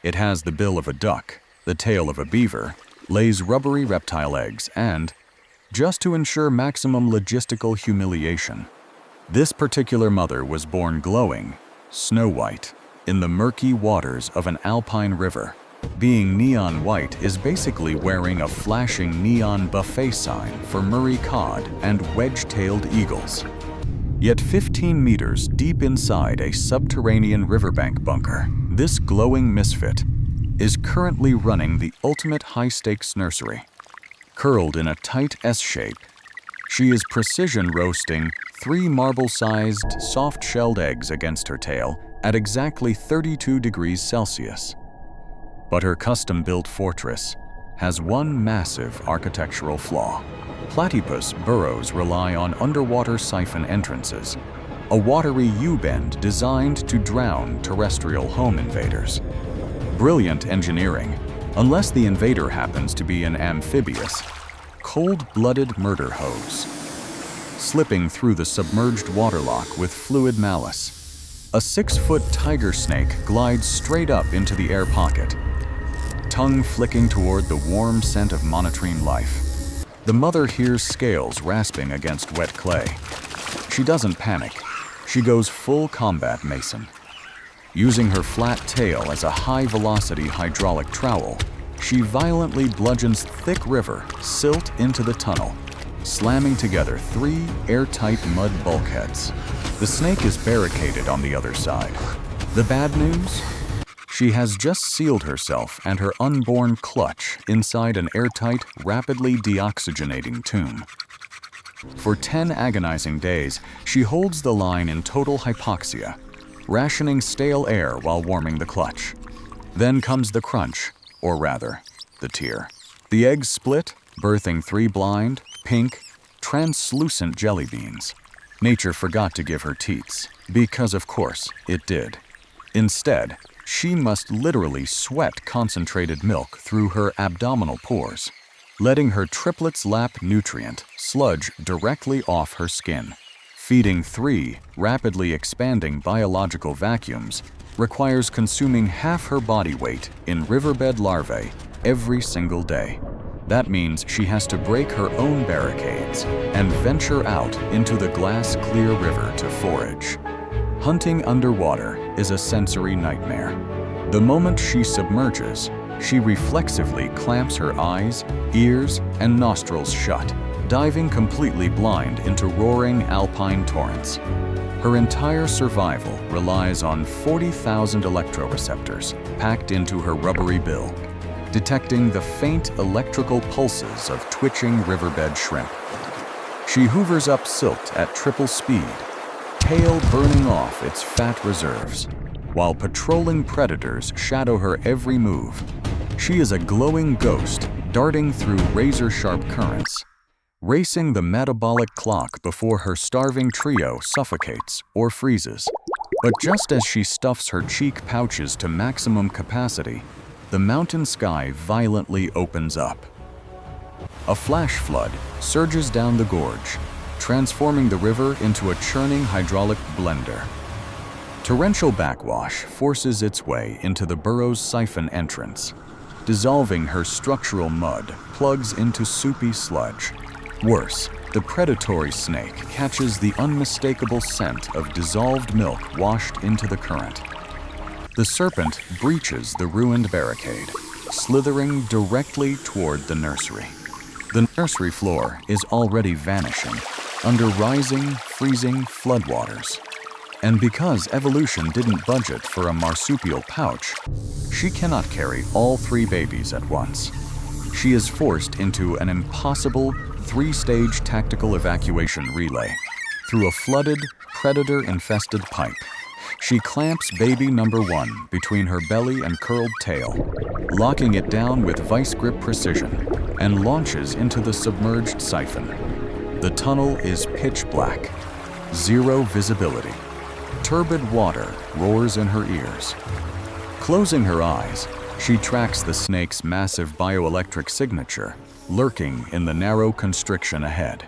It has the bill of a duck, the tail of a beaver, lays rubbery reptile eggs, and, just to ensure maximum logistical humiliation, this particular mother was born glowing, snow-white, in the murky waters of an Alpine river. Being neon white is basically wearing a flashing neon buffet sign for Murray cod and wedge-tailed eagles. Yet 15 meters deep inside a subterranean riverbank bunker, this glowing misfit is currently running the ultimate high-stakes nursery. Curled in a tight S-shape, she is precision roasting 3 marble-sized, soft-shelled eggs against her tail at exactly 32 degrees Celsius. But her custom-built fortress has one massive architectural flaw. Platypus burrows rely on underwater siphon entrances, a watery U-bend designed to drown terrestrial home invaders. Brilliant engineering, unless the invader happens to be an amphibious, cold-blooded murder hose. Slipping through the submerged waterlock with fluid malice, a 6-foot tiger snake glides straight up into the air pocket, tongue flicking toward the warm scent of monotreme life. The mother hears scales rasping against wet clay. She doesn't panic. She goes full combat mason. Using her flat tail as a high-velocity hydraulic trowel, she violently bludgeons thick river silt into the tunnel, slamming together 3 airtight mud bulkheads. The snake is barricaded on the other side. The bad news? She has just sealed herself and her unborn clutch inside an airtight, rapidly deoxygenating tomb. For 10 agonizing days, she holds the line in total hypoxia, rationing stale air while warming the clutch. Then comes the crunch, or rather, the tear. The eggs split, birthing 3 blind, pink, translucent jelly beans. Nature forgot to give her teats, because of course it did. Instead, she must literally sweat concentrated milk through her abdominal pores, letting her triplets lap nutrient sludge directly off her skin. Feeding 3 rapidly expanding biological vacuums requires consuming half her body weight in riverbed larvae every single day. That means she has to break her own barricades and venture out into the glass-clear river to forage. Hunting underwater is a sensory nightmare. The moment she submerges, she reflexively clamps her eyes, ears, and nostrils shut, diving completely blind into roaring alpine torrents. Her entire survival relies on 40,000 electroreceptors packed into her rubbery bill, detecting the faint electrical pulses of twitching riverbed shrimp. She hoovers up silt at triple speed, tail burning off its fat reserves, while patrolling predators shadow her every move. She is a glowing ghost darting through razor-sharp currents, racing the metabolic clock before her starving trio suffocates or freezes. But just as she stuffs her cheek pouches to maximum capacity, the mountain sky violently opens up. A flash flood surges down the gorge, transforming the river into a churning hydraulic blender. Torrential backwash forces its way into the burrow's siphon entrance. Dissolving her structural mud plugs into soupy sludge. Worse, the predatory snake catches the unmistakable scent of dissolved milk washed into the current. The serpent breaches the ruined barricade, slithering directly toward the nursery. The nursery floor is already vanishing under rising, freezing floodwaters. And because evolution didn't budget for a marsupial pouch, she cannot carry all 3 babies at once. She is forced into an impossible 3-stage tactical evacuation relay through a flooded, predator-infested pipe. She clamps baby number 1 between her belly and curled tail, locking it down with vice grip precision, and launches into the submerged siphon. The tunnel is pitch black, 0 visibility. Turbid water roars in her ears. Closing her eyes, she tracks the snake's massive bioelectric signature, lurking in the narrow constriction ahead.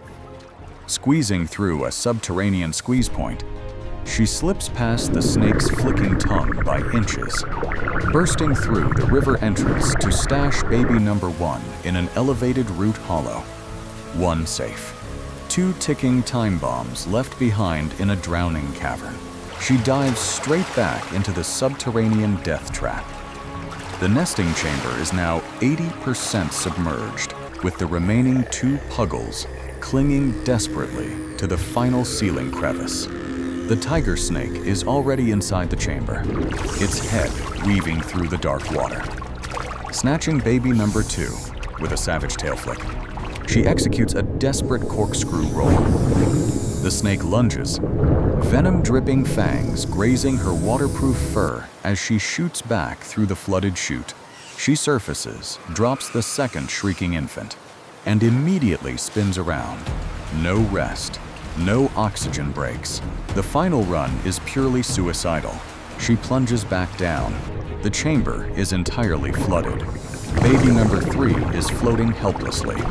Squeezing through a subterranean squeeze point, she slips past the snake's flicking tongue by inches, bursting through the river entrance to stash baby number 1 in an elevated root hollow. 1 safe. 2 ticking time bombs left behind in a drowning cavern. She dives straight back into the subterranean death trap. The nesting chamber is now 80% submerged, with the remaining 2 puggles clinging desperately to the final ceiling crevice. The tiger snake is already inside the chamber, its head weaving through the dark water. Snatching baby number 2 with a savage tail flick, she executes a desperate corkscrew roll. The snake lunges, venom-dripping fangs grazing her waterproof fur as she shoots back through the flooded chute. She surfaces, drops the second shrieking infant, and immediately spins around. No rest, no oxygen breaks. The final run is purely suicidal. She plunges back down. The chamber is entirely flooded. Baby number 3 is floating helplessly,